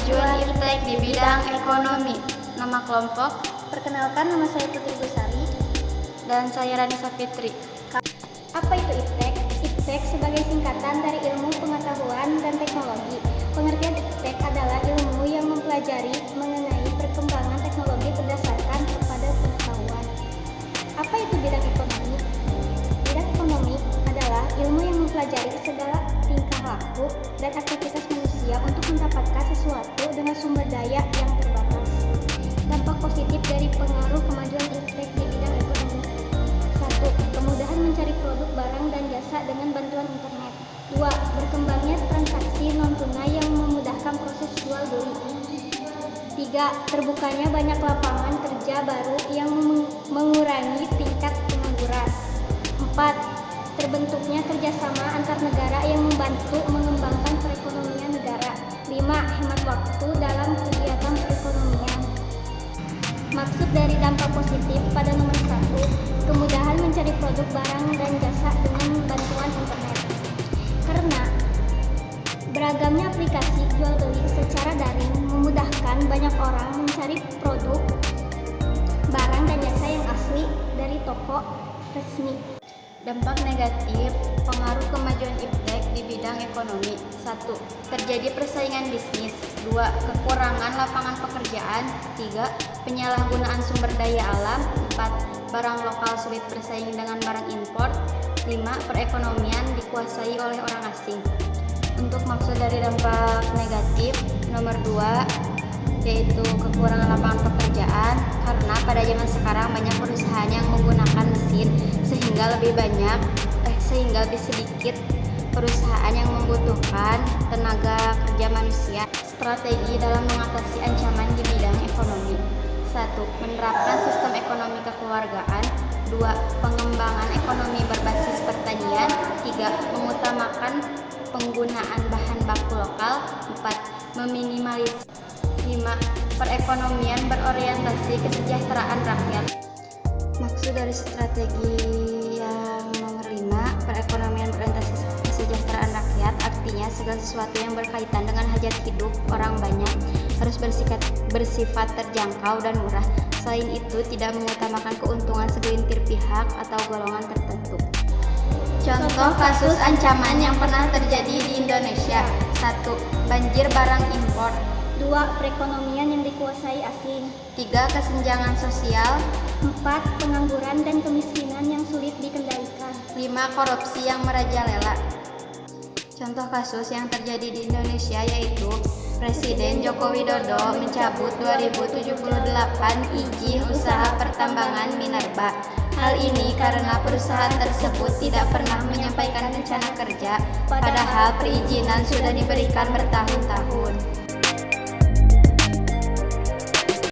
kemajuan iptek di bidang ekonomi. Nama kelompok, Perkenalkan, nama saya Putri Busari. dan saya Ranisa Fitri. Apa itu iptek? Iptek sebagai singkatan dari ilmu pengetahuan dan teknologi. Pengertian iptek adalah ilmu yang mempelajari mengenai perkembangan teknologi berdasarkan kepada pengetahuan. Apa itu bidang ekonomi? Bidang ekonomi adalah ilmu yang mempelajari segala tingkah laku dan aktivitas manusia untuk mendapatkan sesuatu dengan sumber daya yang terbatas. Dampak positif dari pengaruh kemajuan iptek di bidang ekonomi. 1. Kemudahan mencari produk, barang, dan jasa dengan bantuan internet. 2. Berkembangnya transaksi non-tunai yang memudahkan proses jual beli. 3. Terbukanya banyak lapangan kerja baru yang mengurangi tingkat pengangguran. 4. Terbentuknya kerjasama antar negara yang membantu mengembangkan perekonomian negara. 5. Hemat waktu dalam kegiatan perekonomian. Maksud dari dampak positif pada nomor 1, kemudahan mencari produk, barang, dan jasa dengan bantuan internet. Karena beragamnya aplikasi jual beli secara daring memudahkan banyak orang mencari produk, barang, dan jasa yang asli dari toko resmi. Dampak negatif pengaruh kemajuan iptek di bidang ekonomi. 1. Terjadi persaingan bisnis. 2. Kekurangan lapangan pekerjaan. 3. Penyalahgunaan sumber daya alam. 4. Barang lokal sulit bersaing dengan barang impor. 5. Perekonomian dikuasai oleh orang asing. Untuk maksud dari dampak negatif nomor 2 yaitu kekurangan lapangan pekerjaan, karena pada zaman sekarang banyak perusahaan yang menggunakan mesin sehingga lebih sedikit perusahaan yang membutuhkan tenaga kerja manusia. Strategi dalam mengatasi ancaman di bidang ekonomi. 1. Menerapkan sistem ekonomi kekeluargaan. 2. Pengembangan ekonomi berbasis pertanian. 3. Mengutamakan penggunaan bahan baku lokal. 4. Meminimalis. 5. Perekonomian berorientasi kesejahteraan rakyat. Maksud dari strategi yang nomor 5, perekonomian berorientasi kesejahteraan rakyat, artinya segala sesuatu yang berkaitan dengan hajat hidup orang banyak harus bersifat terjangkau dan murah. Selain itu, tidak mengutamakan keuntungan segelintir pihak atau golongan tertentu. Contoh kasus ancaman yang pernah terjadi di Indonesia. 1. Banjir barang impor. 2. Perekonomian yang dikuasai asing. 3. Kesenjangan sosial. 4. Pengangguran dan kemiskinan yang sulit dikendalikan. 5. Korupsi yang merajalela. Contoh kasus yang terjadi di Indonesia yaitu Presiden Joko Widodo mencabut 2078 izin usaha pertambangan minerba. Hal ini karena perusahaan tersebut tidak pernah menyampaikan rencana kerja, padahal perizinan sudah diberikan bertahun-tahun.